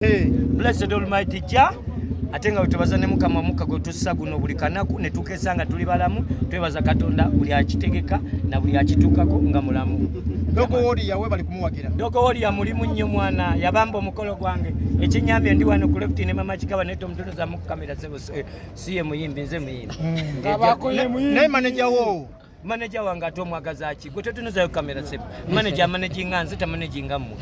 Blessed Almighty Jah atenga utubaza ne mukama muka go tussa guno buli kanaku ne tukesanga tuli balamu twebaza Katonda buli akitegeka na buli akitukako nga mulamu. Dogo woli yawe bali kumuwagira. Dogo woli ya mulimu nnyo mwana yabamba omukolo gwange ekinyambye ndi wano ku left ne mama kikaba neto mtoto za mu kamera sebo siye muyimbi nze muyimbi. Kabako ye muyimbi. Ne manager wo. Manager wange atomwagaza aki gwe tetunozayo kamera sebo manager managing nzita managing amu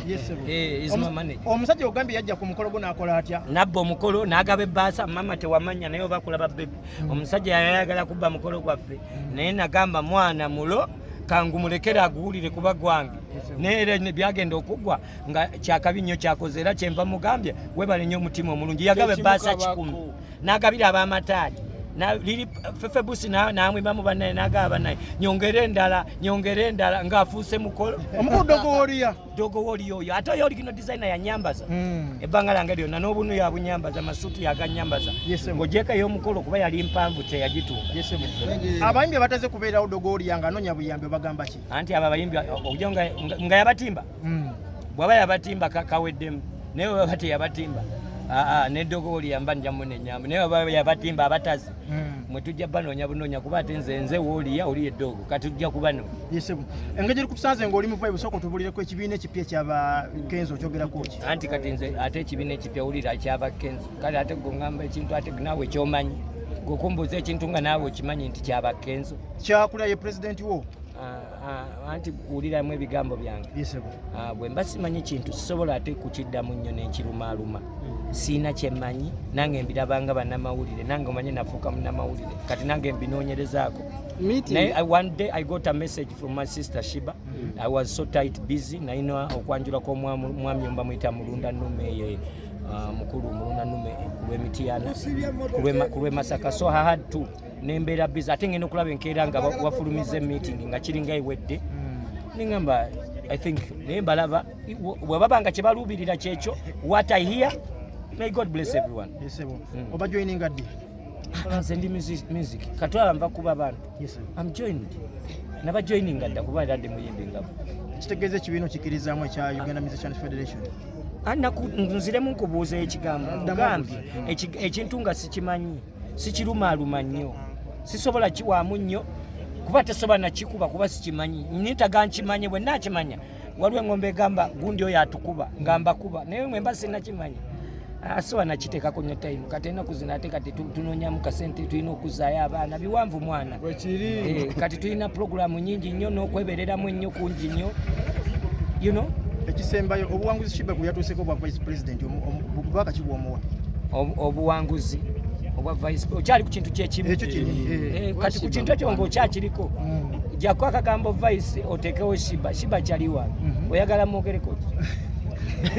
is my manager. Omusajja ogambye yajja ku mukolo gwo nakola atya? Nabbo omukolo n'agaba ebbasa mama tewamanya naye obakulaba bebe omusajja yayagala kubba mukolo gwaffe naye nagamba mwana mulo kangumulekera aguwulire kuba gwange neera byagenda okugwa nga kyakabi nnyo kyakoze era kyenva mugambye webale nnyo omutima omulungi yagaba ebbasa 10 n'agabira ab'amataali na lili febusi na amwe mamu banaye nagaba naye nyongere ndala ngafuuse mukolo omukulu dogo woli oyo ate yoli kino designer ya nyambaza ebanga lange lyonna n'obunu ya bunyambaza masutu ya ganyambaza ngojeka yo mukolo kuba yali mpanvu te yagitunga abayimbi bataze kubeera dogo woli yanga nonya buyambi bagamba ki anti aba bayimbi ojonga nga yabatimba bwaba yabatimba kaweddemu naye bate yabatimba ne dogo woli yamba njamu ne nyamba naye baba yabatimba abatazi mwe tujja banoonya bunonya kuba ate nze woli ya oli eddogo kati tujja kubano engeri kusanze ng'oli muvayo busoko tubulireko ekibiina ekipya kyaba Kenzo kyogerako ki anti kati nze ate ekibiina ekipya wulira kyaba Kenzo kale ate gongamba ekintu ate naawe ekyomanyi gokumbuza ekintu nga naawe okimanyi nti kyaba Kenzo kyakulya ye president wo anti wuliramu ebigambo byange bwe mba simanyi kintu sisobola ate kukiddamu nnyo n'enkirumaaluma siina kyemmanyi nange mbirabanga bannamawulire nange omanyi nafuuka munnamawulire kati nange mbinoonyerezaako one day I got a message from my sister Sheebah. I was so tight busy naina okwanjulako omwami omba muyita mulunda nnume ye mukulu mulunda nnume kulw'emitiana kulwe Masaka so I had to nembeera busy ate ngenda okulaba enkeera nga wafulumiza meeting nga kiringa iwedde ningamba I think naye mbalaba bwebabanga kye baluubirira kyekyo what I hear. May God bless everyone. Oba joining addi? Send music. Katwala mva kuba bantu. I'm joined. Naba joining adda kuba adde muyimbi ngabo. Kitegeze kibino kikirizaamu ekya Uganda Musicians Federation. Nzire mu nkubuuza ekigambo. Mugambi ekintu nga sikimanyi. Sikirumaaluma nnyo. Sisobola kiwaamu nnyo. Kuba tesobola nakikuba kuba sikimanyi. Nitaga nkimanye bwe nakimanya. Waliwo engombe egamba gundi oyo atukuba ngamba kuba naye mwe mba sinakimanya. Asoba nakiteekako nnyo time kati ena kuzina ate kati tunoonyamu kasente tulina okuzaayo abaana biwanvu mwana kati tulina puroguramu nyingi nnyo n'okwebereramu ennyo kungi nnyo ekisembayo obuwanguzi Sheebah bwe yatuuseeko obwa vice president obubaka kibwomuwa obuwanguzi obwa vice okyali ku kintu kyekimu kati ku kintu ekyo ng'okyakiriko jako akagambo vice oteekewo Sheebah kyaliwa oyagala mwogereko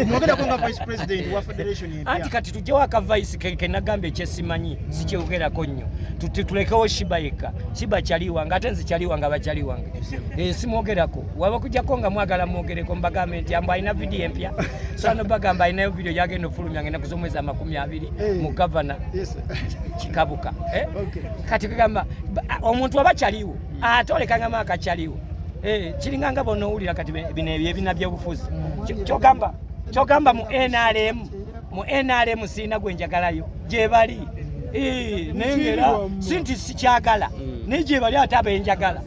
mwogera ko nga vice president wa federation empya anti kati tujjawo aka vice ke nagambye kyesimanyi sikyogerako nnyo tulekewo Sheebah yekka Sheebah kyaliwa nga ate nze kyaliwa nga bakyaliwa simwogerako waba kujjako nga mwagala mwogereko mbagambe nti ambu alina vidiyo empya sano bagamba alinayo vidiyo yagenda ofulumya ngenda kuzomwezi 20 mu gavana kikabuka kati kugamba omuntu aba kyaliwo ate olekangama akakyaliwo kiringanga bonowulira kati bino ebyebina byobufuzi kyogamba mu NRM siina gwenjagalayo gyebali nengera sinti sikyagala naye gyebali ate abenjagala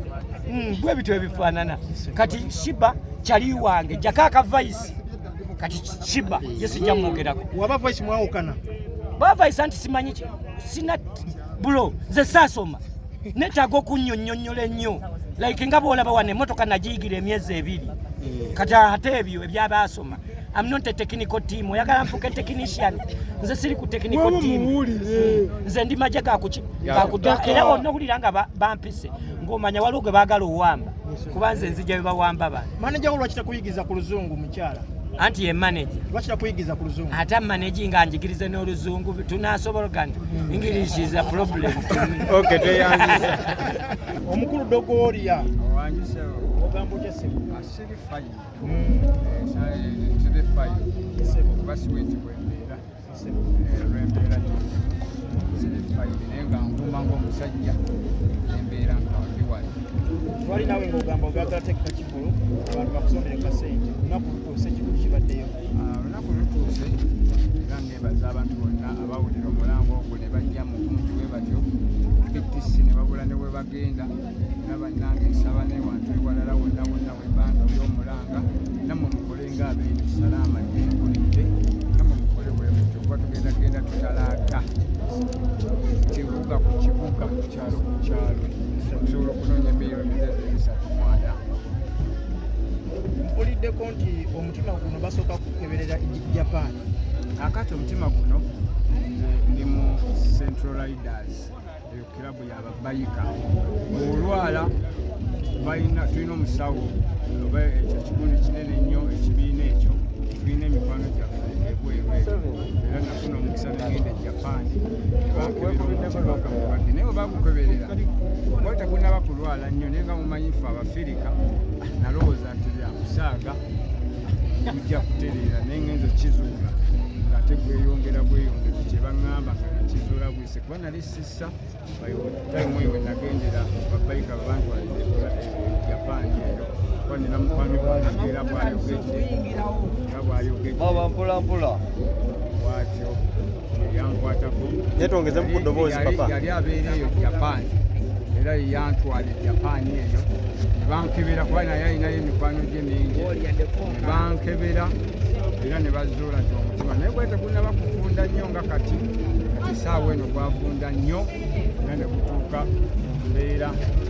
bwe bityo ebifaanana kati Sheebah kyali wange jjako aka vice kati Sheebah yesijja mwogerako waba vice mwawukana ba vice anti simanyi sina bulo nze saasoma netaaga okunnyonnyonnyola ennyo like nga bwolaba wane emmotoka nagiyigira emyezi 2 kati ate ebyo ebyabasoma I'm not a technical team oyagala nfuke technician nze siri ku technical team nze ndi maje gakuda era wonna owulira nga bampise ng'omanya waliwo gwe baagala owamba kuba nze nzija bye bawamba bano manager lwaki kuyigiza ku luzungu mukyala anti ye manager lwaki kuyigiza ku luzungu ate managing nga njigirize n'oluzungu tunasobola gandi English is a problem okay teyanziza omukulu dogo woli ya wanjise ogambo kyesimu asiri fayi siri fayi basi weti kwembeera lwembeera siri fayi nenga nkuma ng'omusajja embeera nga ndiwali wali nawe ng'ogamba ogagala tekka kikulu abantu bakusondere kasente lunaku lutuuse kikulu kibaddeyo lunaku lutuuse abantu bonna abawulira omulango ogwo ne bajja mu kungi bwe batyo PTC ne babula ne we bagenda era bannange nsaba n'ewantu ewalala wonna wonna we bantu y'omulanga nammwe mukole ng'abeeru salaama gyengulidde nammwe mukole bwe mutyo kuba tugendagenda tutalaata kibuga ku kibuga kyalo ku kyalo okusobola okunoonya emiliyoni z'esatu mwana. Mpuliddeko nti omutima guno basooka kukeberera Japan. Akati omutima guno ndi mu Central Riders eyo kilabu y'ababayika olwala tulina omusawo oba ekyo kikundi kinene nnyo ekibiina ekyo tulina emikwano gyaffe ebweru era nafuna omukisa negenda e Japan nebankebera naye obagukeberera kuba tegunaba kulwala nnyo naye nga mumanyifu Abafirika nalowooza nti byakusaaga mujja kutereera naye ngenzo kizuula ng'ate gweyongera kyebaŋŋamba nga nakizuula bwise kuba nali sissa tayimuyi we nagendera babayika babantwalire Japan eyo kuba nina mukwano gwange era bw'ayogedde mpola bw'atyo yankwatako netongeze mu ddoboozi papa yali abeera eyo Japan era yantwala e Japan eyo nebankebera kuba naye alinayo emikwano gye mingi nebankebera era ne bazuula nti omutima naye gwete gunaba kufunda nnyo nga kati saawa eno gwafunda nnyo era ne gutuuka mu mbeera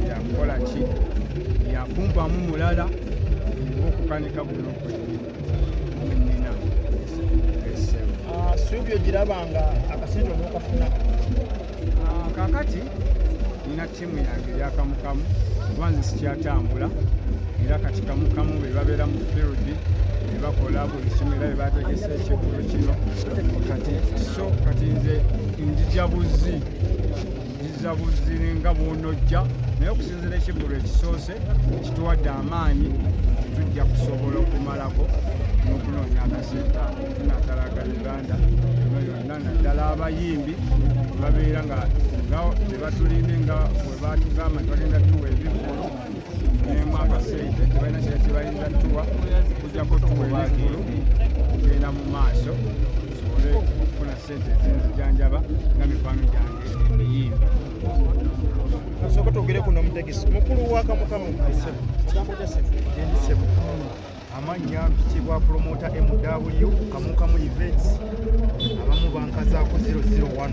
yakukola ki yakumpamu mulala okukanika guno kwenina Suubyo girabanga akasente omukafuna kakati nina ttiimu yange eyakamukamu kuba nze sikyatambula era kati kamukamu be babeera mu field ne bakola buli kimu era bebategesa ekigulu kino kati nze njija buzzi nga bwonojja naye okusinzira ekigulu ekisoose kituwadde amaanyi tujja kusobola okumalako n'okunoonya akasenta tunatalaga Uganda yonna naddala abayimbi babeera nga ne batulinde nga bwe batugamba nti bagenda tuwa ebivulu nemu akasente tebalina kira kyebayinza tuwa kujjako tuwa ebivulu kugenda mu maaso tusobole okufuna sente ezinzijanjaba nga mikwano gyange emiyimbi. Sooka twogere kuno mutegesi mukulu wa Kamukamu amannya mpitibwa promota MW Kamukamu Events abamu bankazaako 001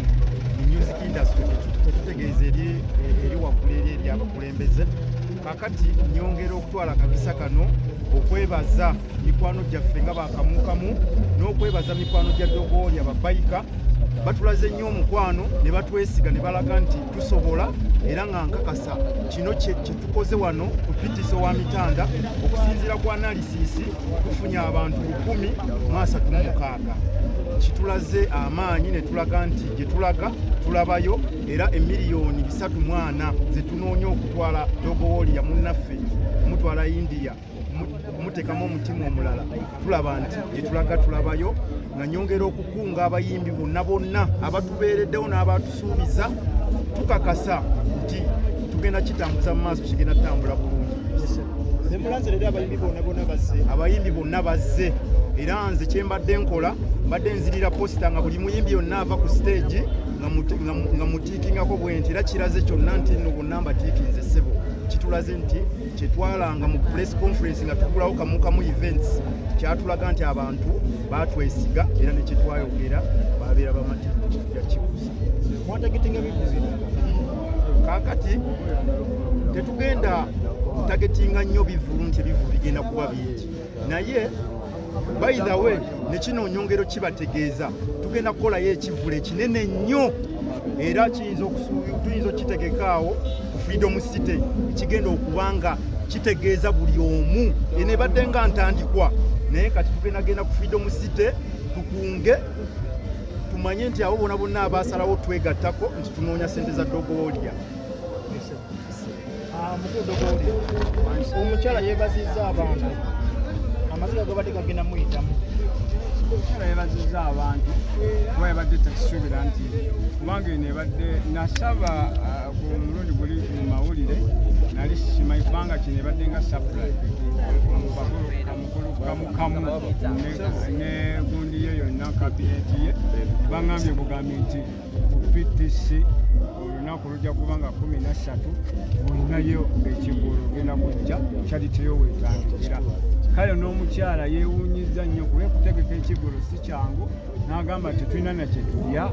mu music industry tetutegeeza eri waggulu eri abakulembeze kakati nyongera okutwala kabisa kano okwebaza mikwano gyaffe nga bakamukamu n'okwebaza mikwano gya Dogooli ababayika batulaze nnyo omukwano ne batwesiga ne balaga nti tusobola era nga nkakasa kino kye tukoze wano ku PTC wa Mitanda okusinziira ku analysis tufunye abantu 136 kitulaze amaanyi ne tulaga nti gye tulaga tulabayo era emiliyoni 340 ze tunoonya okutwala Dogooli ya munnaffe mutwala India muteekamu omutima omulala tulaba nti gye tulaga tulabayo nga nyongera okukunga abayimbi bonna abatubeereddewo n'abatusuubiza tukakasa nti tugenda kitambuza mu maaso kigenda tutambula bulungi. Abayimbi bonna bazze era nze kyembadde nkola mbadde nzirira posita nga buli muyimbi yonna ava ku stage nga mutiikingako bwenti era kiraze kyonna nti nno bonna mbatiikinze ssebo kitulaze nti kyetwalanga mu press conference nga tugulawo Kamukamu Events kyatulaga nti abantu batwesiga era ne kyetwayogera babeera bamativu ya kikusa kakati tetugenda tagetinga nnyo bivulu nti ebivulu bigenda kuba bingi naye by the way ne kino nyongero kibategeeza tugenda kukolayo ekivulu ekinene nnyo era tuyinza okitegekaawo ku Freedom City ekigenda okubanga kitegeeza buli omu enebadde nga ntandikwa naye kati tugendagenda ku Freedom City tukunge tumanye nti abo bonna abasalawo twegattako nti tunoonya sente za Dogoolya. Omukyala yeebazizza abantu amaziga gabadde gagenda muyitamu. Omukyala yeebazizza abantu kuba yabadde takisuubira nti kubanga eno ebadde nasaba ku mulundi guli mu mawulire nali simaifanga kino ebadde nga surprise kamukamu ne gundi ye yonna kabineti ye bangambye bugambi nti ku PTC olunaku lujja kuba nga 13 olinayo ekigulu ogenda kujja kyaliteyo weetangirira kale n'omukyala yeewuunyiza nnyo kuba kutegeka ekigulu si kyangu n'agamba tetulina nakye tulya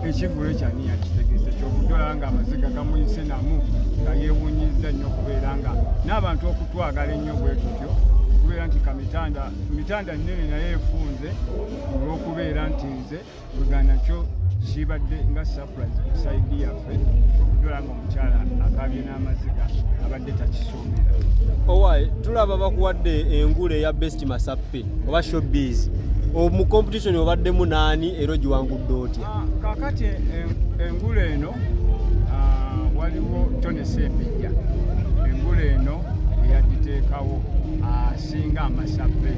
ekigulu ekyani yakitegese kyokudolaba nga amaziga gamuyise namu nga yeewuunyiza nnyo kubeera nga n'abantu okutwagala ennyo bwe tutyo kubeera nti mitanda nnene naye efunze olw'okubeera nti nze bwegana kyo kibadde nga surprise ku saidi yaffe okudola nga omukyala akabye n'amaziga abadde takisuubira. Owaye tulaba bakuwadde engule eya best masappe oba showbiz mu competition obaddemu naani era ogiwangudde otya? Kaakati engule eno waliwo Tone Sempejja engule eno eyagiteekawo asinga amasappe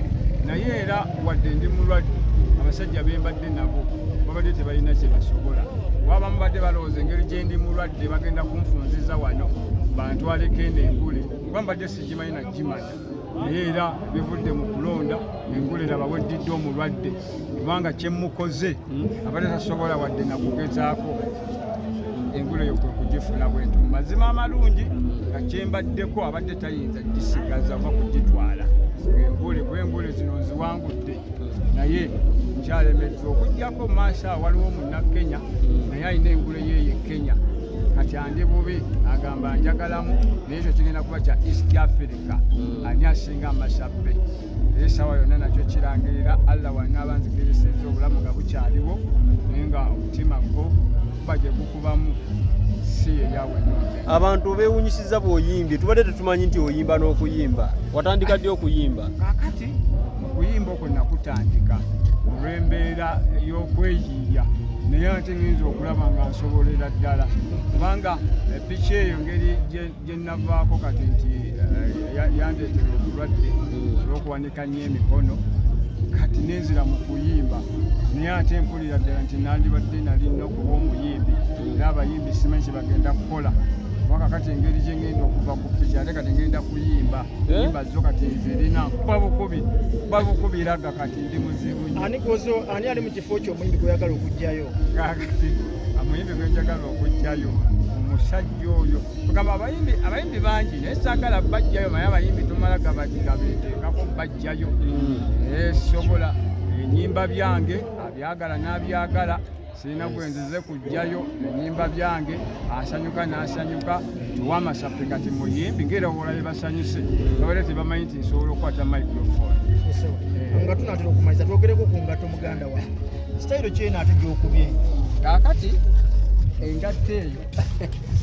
naye era wadde ndi mulwadde abasajja bembadde nabo babadde tebalina kye basobola wabamu badde balowooza engeri gye ndi mulwadde bagenda kunfunziza wano bantwaleko eno engule kuba mbadde sigimanyi nagimanya naye era bivudde mu kulonda engule raba weddidde omulwadde kubanga kyemukoze abadde tasobola wadde nakugezaako engule eyo kwe kugifuna bwentu mu mazima amalungi nga kyembaddeko abadde tayinza gisigaza oba kugitwala engule kuba engule zino nziwangudde naye nkyalemedde okugjako maaso awo waliwo munnakenya naye alina engule yeeyo Kenya kati andi bubi agamba njagalamu naye ekyo kigenda kuba kya East Africa ani asinga amasappe naye sawa yonna nakyo kirangirira Alwana abanzikirisenza obulamu nga bukyaliwo naye nga omutima gwo kuba gye gukubamu si eyawe nonde. Abantu beewunyisiza bw'oyimbye tubadde tetumanyi nti oyimba n'okuyimba watandika ddi okuyimba? Kaakati okuyimba okwo nakutandika olw'embeera y'okweyiiya naye ate ngenza okulaba nga nsobolera ddala kubanga piki eyo ngeri gye navaako kati nti yandeetera obulwadde olw'okuwanika nnyo emikono kati nenzira mu kuyimba naye ate mpulira ddala nti nandibadde nalina okuba omuyimbi era abayimbi simanyi kye bagenda kukola kubanga kati engeri gye ngenda okuva ku piki ate kati ngenda kuyimba yimba zo kati nzirina kuba bukubiraga kati ndi muzibu ani ali mu kifo kyo omuyimbi gweyagala okugjayo? Kati omuyimbi gwenjagala okugjayo omusajja oyo kugamba abayimbi bangi naye saagala bajjayo naye abayimbi tumala gabeteekako bajjayo sobola enyimba byange abyagala n'abyagala sirina gwenzize kujjayo enyimba byange asanyuka n'asanyuka tuwa amasappe kati muyimbi ngera obulabe basanyuse babale tebamanyi nti nsobola okukwata microphone nga tunatera okumaliza twogereko ku ngato muganda wa sitayiro kyena ate gyokubye kaakati engatte eyo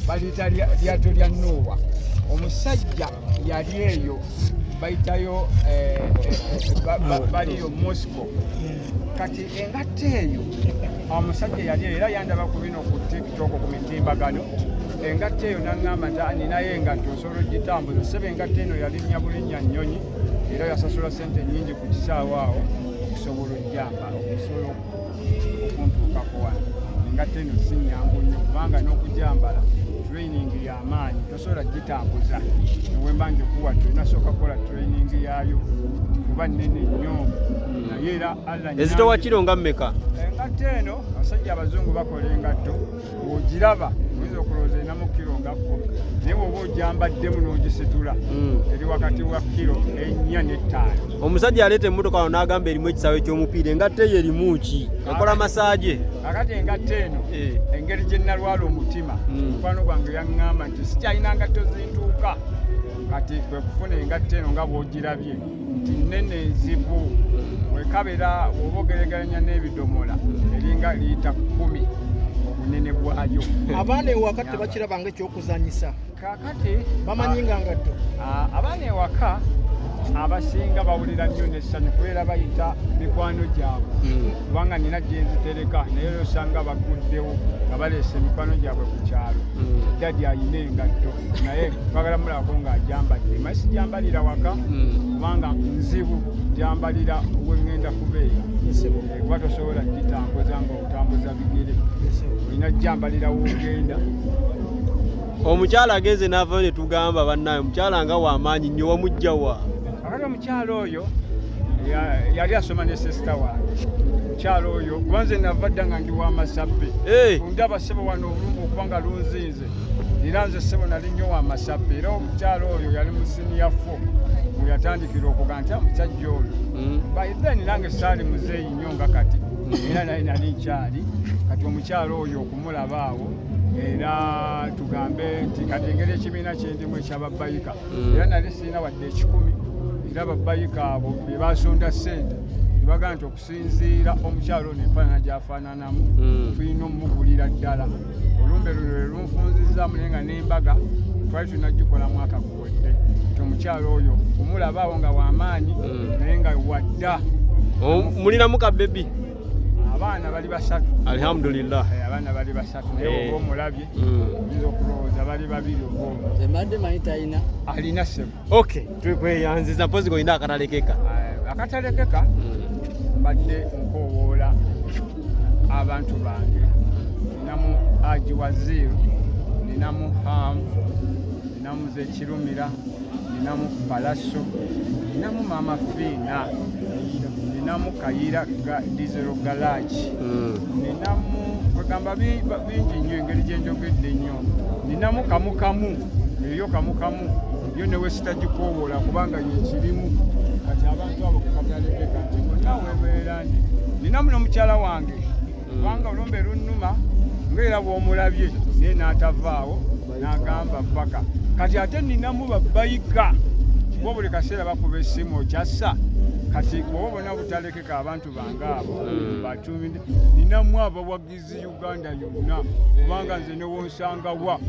baliyita lyato lya Nowa omusajja yali eyo bayitayo baliyo Moscow kati engatte eyo omusajja yali era yandaba ku bino ku TikTok ku mitimbagano engatte eyo naŋŋamba nti ninayo engatto osobola ogitambuza sebe engatte eno yalinnya bulinnya nnyonyi era yasasula sente nnyingi ku kisaawa awo okusobola ojjamba okusobola okuntuukako wano engatte eno si nnyangu nnyo kubanga n'okujambala training y'amaanyi tosobola gitambuza newemba ngikuwadde onasooka kukola training yayo kuba nnene nnyo naye era ezitowa kiro nga mmeka? Engatto eno abasajja abazungu bakola engatto bw'ogiraba oyinza okulowooza erinamu kiro nga 10 naye bw'oba ogyambaddemu n'ogisitula eri wakati wa kiro 4 ne 5. Omusajja aleeta emmotoka wano n'agamba erimu ekisaawe ky'omupiira engatto eyo erimu ki? Ekola masaaje? Kakati engatto eno engeri gye nalwala omutima mukwano gwange yaŋŋamba nti sikyalina ngatto zintuuka kati kwe kufuna engatto eno nga bw'ogirabye nti nnene nzibu wekabera bw'oba ogeregeranya n'ebidomola eringa liita 10 obunene bwayo. Abaana ewaka tebakirabanga ekyokuzanyisa kaakati bamanyi nga ngatto abaana ewaka abasinga bawulira nnyo n'essanyu kubeera bayita mikwano gyabwe kubanga nina gye nzitereka naye osanga baguddewo nga baleese mikwano gyabwe ku kyalo dadi ayina engatto naye twagala mulabako ng'ajambadde maye sijambalira waka kubanga nzibu jambalira wengenda kubeera kuba tosobola gitambuza nga otambuza bigere olina jambalira wogenda omukyala agenze n'avayo ne tugamba bannaye omukyala nga w'amaanyi nnyo wamujja wa akati omukyala oyo yali asoma ne sesita wange omukyala oyo kuba nze nava dda nga ndi w'amasappe ndaba ssebo wano olumba okuba nga lunzinze era nze ssebo nali nnyo w'amasappe era omukyala oyo yali mu siniya 4 bwe yatandikira okuga nti omusajja oyo then nange saali muzeeyi nnyo nga kati era nali nkyali kati omukyala oyo okumulaba awo era tugambe nti kati engeri ekibiina kyendimu ekyababbayika era nali sirina wadde 10 era ababbayika abo be basonda ssente nebagaa nti okusinziira omukyalo nefaanana gyafaananamu tulina omugulira ddala olumbe lwe lunfunzizaamu naye nga n'embaga twali tunagikola mwaka guwedde nti omukyalo oyo kumulaba awo nga w'amaanyi naye nga wadda mulinamu kabebi abaana bali 3 alhamdulillah abaana bali 3 naye oba omulabye oyinza okulowooza bali 2 obwongo emadde mayita alina ssebo tukweyanziza mpozi golina akatalekeka akatalekeka mbadde nkowoola abantu bange ninamu Aji Waziru ninamu Ham ninamu Zekirumira ninamu Palaso ninamu Mama Fina ninamu Kayira Diesel Garage ninamu kwegamba bingi nnyo engeri gyenjogedde nnyo ninamu Kamukamu eyo Kamukamu yo newe sitagikowoola kubanga yekirimu kati abantu abo kekatalekeka nti bonna webeera ndi ninamu n'omukyala wange kubanga olumbe lunnuma ngaera bw'omulabye naye n'atavaawo n'agamba bbaka kati ate ninamu babbayika bo buli kaseera bakuba essimu okyassa kati bwoba bona butalekeka abantu bange abo batumi ninamu abawagizi Uganda yonna kubanga nze newonsangawa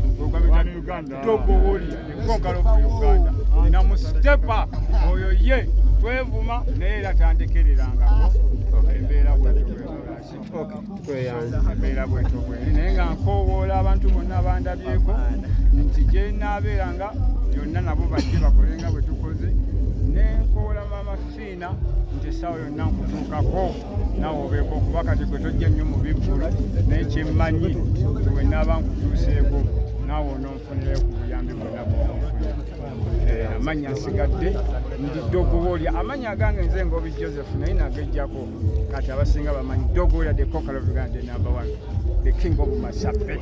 togowoli ekonkalo ku Uganda ninamu Stepa oyo ye twevuma naye era tandekererangako embeera bwetyo bweri naye nga nkowoola abantu bonna bandabyeko nti gyenaabeeranga byonna nabo bajje bakolenga bwe tukoze nenkoola Mama Fina nti essaawa yonna nkutuukako nawe obeeko okuba kati gwe tojja nnyo mu biggulu naye kyemmanyi nti we naaba nkutuuseeko naawe ononfunire ku buyambi bwonna bwonfunire amanya nsigadde ndi Dogowoolya amanya agange nze Ngobi Joseph naye nagejjako kati abasinga bamanyi Dogowoolya the Cockle of Uganda number 1 the king of Masape